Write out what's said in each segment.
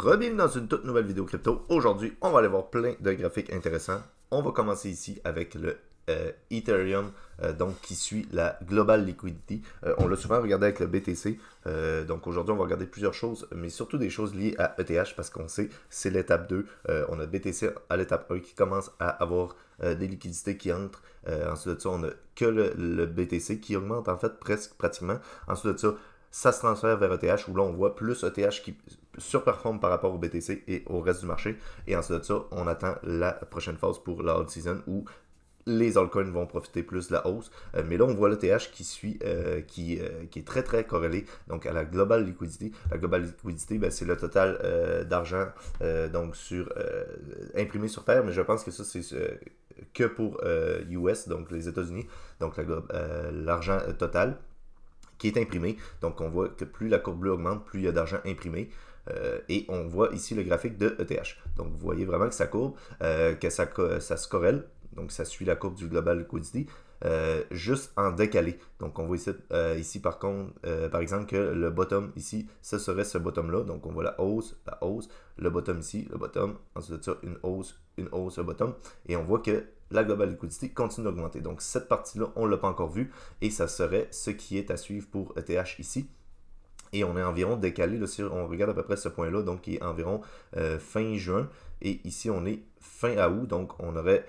Bienvenue dans une toute nouvelle vidéo crypto. Aujourd'hui, on va aller voir plein de graphiques intéressants. On va commencer ici avec le Ethereum, donc qui suit la Global Liquidity. On l'a souvent regardé avec le BTC. Donc aujourd'hui, on va regarder plusieurs choses, mais surtout des choses liées à ETH parce qu'on sait c'est l'étape 2. On a BTC à l'étape 1 qui commence à avoir des liquidités qui entrent. Ensuite de ça, on n'a que le BTC qui augmente en fait presque pratiquement. Ensuite de ça, ça se transfère vers ETH où là on voit plus ETH qui surperforme par rapport au BTC et au reste du marché. Et ensuite de ça, on attend la prochaine phase pour la hot season où les altcoins vont profiter plus de la hausse. Mais là, on voit l'ETH qui suit, qui est très très corrélé donc à la global liquidity. La global liquidity, ben, c'est le total d'argent donc imprimé sur Terre, mais je pense que ça c'est que pour US, donc les États-Unis, donc l'argent total qui est imprimé. Donc, on voit que plus la courbe bleue augmente, plus il y a d'argent imprimé. Et on voit ici le graphique de ETH. Donc, vous voyez vraiment que ça courbe, que ça se corrèle. Donc, ça suit la courbe du Global Liquidity, juste en décalé. Donc, on voit ici par contre, par exemple, que le bottom ici, ce serait ce bottom-là. Donc, on voit la hausse, le bottom ici, le bottom, ensuite de ça, une hausse, le bottom. Et on voit que la Global Liquidity continue d'augmenter. Donc, cette partie-là, on ne l'a pas encore vue. Et ça serait ce qui est à suivre pour ETH ici. Et on est environ décalé, là, si on regarde à peu près ce point-là, donc qui est environ fin juin. Et ici, on est fin à août, donc on aurait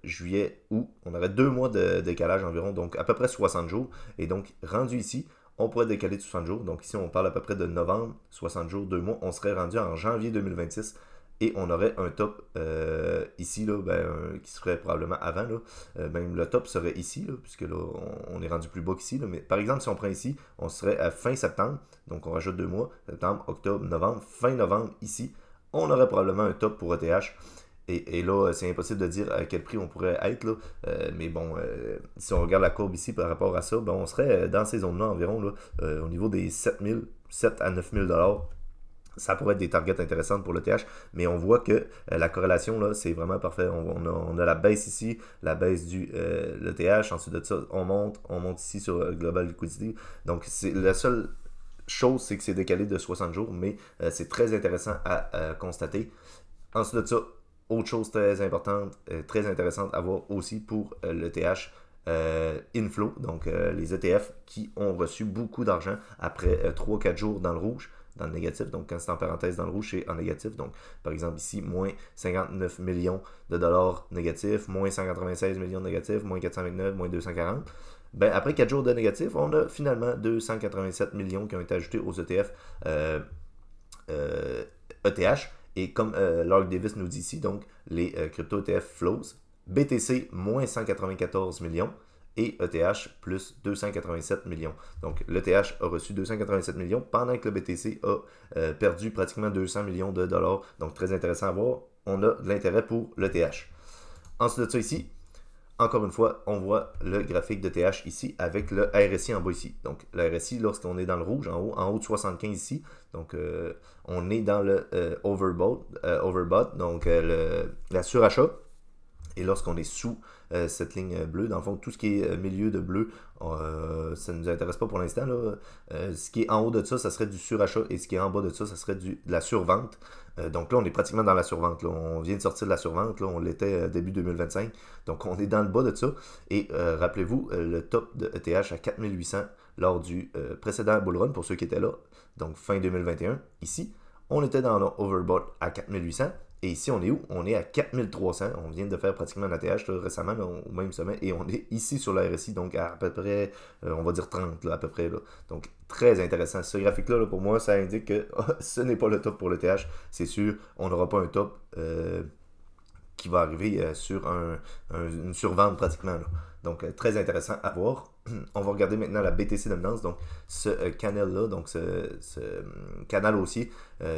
juillet, août. On aurait 2 mois de décalage environ, donc à peu près 60 jours. Et donc, rendu ici, on pourrait décaler de 60 jours. Donc ici, on parle à peu près de novembre, 60 jours, 2 mois. On serait rendu en janvier 2026. Et on aurait un top ici, là, qui serait probablement avant. Là. Même le top serait ici, là, puisque là, on est rendu plus bas qu'ici. Là. Mais par exemple, si on prend ici, on serait à fin septembre. Donc on rajoute 2 mois, septembre, octobre, novembre, fin novembre, ici. On aurait probablement un top pour ETH. Et là, c'est impossible de dire à quel prix on pourrait être. Là. Mais bon, si on regarde la courbe ici par rapport à ça, ben, on serait dans ces zones-là environ, là, au niveau des 7 à 9 000 $. Ça pourrait être des targets intéressantes pour l'ETH, mais on voit que la corrélation, là, c'est vraiment parfait. On a la baisse ici, la baisse du l'ETH. Ensuite de ça, on monte ici sur Global Liquidity. Donc, c'est la seule chose, c'est que c'est décalé de 60 jours, mais c'est très intéressant à constater. Ensuite de ça, autre chose très importante, très intéressante à voir aussi pour l'ETH, inflow, donc les ETF qui ont reçu beaucoup d'argent après 3-4 jours dans le rouge, dans le négatif. Donc quand c'est en parenthèse dans le rouge, c'est en négatif. Donc par exemple ici, moins 59 millions de dollars négatifs, moins 196 millions de négatifs, moins 429, moins 240. Ben, après 4 jours de négatif, on a finalement 287 millions qui ont été ajoutés aux ETF ETH. Et comme Lark Davis nous dit ici, donc les crypto ETF flows, BTC moins 194 millions et ETH plus 287 millions. Donc l'ETH a reçu 287 millions pendant que le BTC a perdu pratiquement 200 millions de dollars. Donc très intéressant à voir. On a de l'intérêt pour l'ETH. Ensuite de ça ici, encore une fois, on voit le graphique de TH ici avec le RSI en bas ici. Donc, le RSI, lorsqu'on est dans le rouge, en haut de 75 ici, donc on est dans le overbought, donc la surachat. Et lorsqu'on est sous cette ligne bleue, dans le fond, tout ce qui est milieu de bleu, ça ne nous intéresse pas pour l'instant. Ce qui est en haut de ça, ça serait du surachat et ce qui est en bas de ça, ça serait de la survente. Donc là, on est pratiquement dans la survente. Là. On vient de sortir de la survente. Là. On l'était début 2025. Donc on est dans le bas de ça. Et rappelez-vous, le top de ETH à 4800 lors du précédent bullrun, pour ceux qui étaient là, donc fin 2021. Ici, on était dans l'overbought à 4800. Et ici, on est où? On est à 4300. On vient de faire pratiquement un ATH là, récemment, là, au même sommet. Et on est ici sur la RSI, donc à peu près, on va dire 30 là, à peu près. Là. Donc, très intéressant. Ce graphique-là, là, pour moi, ça indique que ce n'est pas le top pour l'ETH. C'est sûr, on n'aura pas un top qui va arriver sur une survente pratiquement. Là. Donc, très intéressant à voir. On va regarder maintenant la BTC Dominance, donc ce canal-là, donc ce canal haussier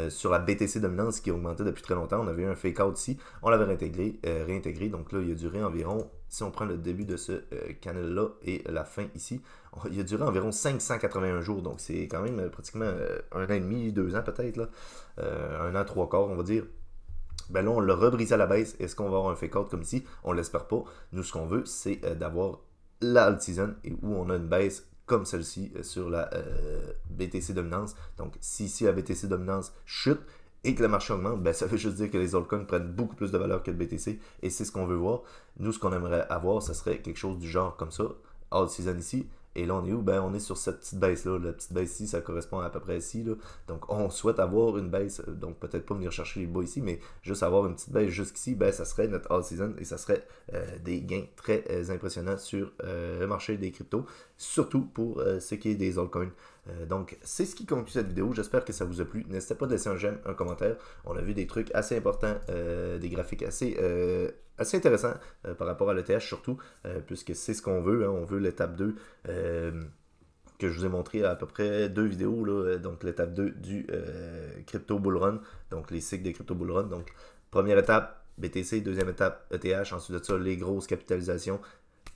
sur la BTC Dominance qui augmentait depuis très longtemps. On avait eu un fake-out ici, on l'avait réintégré, donc là, il a duré environ, si on prend le début de ce canal-là et la fin ici, il a duré environ 581 jours, donc c'est quand même pratiquement 1 an et demi, 2 ans peut-être, là, 1 an, 3 quarts, on va dire. Ben là, on l'a rebrisé à la baisse. Est-ce qu'on va avoir un fake-out comme ici? On ne l'espère pas. Nous, ce qu'on veut, c'est d'avoir la alt season et où on a une baisse comme celle-ci sur la BTC Dominance. Donc, si ici la BTC Dominance chute et que le marché augmente, ben, ça veut juste dire que les altcoins prennent beaucoup plus de valeur que le BTC et c'est ce qu'on veut voir. Nous, ce qu'on aimerait avoir, ce serait quelque chose du genre comme ça, all season ici. Et là, on est où? Ben, on est sur cette petite baisse-là. La petite baisse ici, ça correspond à peu près ici. Là. Donc, on souhaite avoir une baisse. Donc, peut-être pas venir chercher les bas ici, mais juste avoir une petite baisse jusqu'ici, ben, ça serait notre all-season et ça serait des gains très impressionnants sur le marché des cryptos, surtout pour ce qui est des altcoins. Donc, c'est ce qui conclut cette vidéo. J'espère que ça vous a plu. N'hésitez pas de laisser un j'aime, un commentaire. On a vu des trucs assez importants, des graphiques assez intéressants par rapport à l'ETH surtout, puisque c'est ce qu'on veut. Hein. On veut l'étape 2 que je vous ai montré à peu près 2 vidéos. Là, donc, l'étape 2 du Crypto Bull Run, donc les cycles des Crypto Bull Run. Donc, première étape, BTC, deuxième étape, ETH. Ensuite de ça, les grosses capitalisations.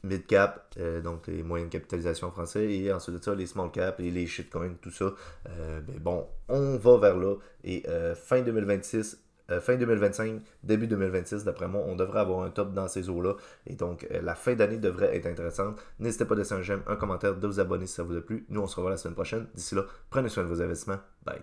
Mid-cap, donc les moyennes capitalisations en français, et ensuite de ça, les small cap et les shitcoins, tout ça. Ben bon, on va vers là, et fin 2026, fin 2025, début 2026, d'après moi, on devrait avoir un top dans ces eaux-là, et donc la fin d'année devrait être intéressante. N'hésitez pas à laisser un j'aime, un commentaire, de vous abonner si ça vous a plu. Nous, on se revoit la semaine prochaine. D'ici là, prenez soin de vos investissements. Bye.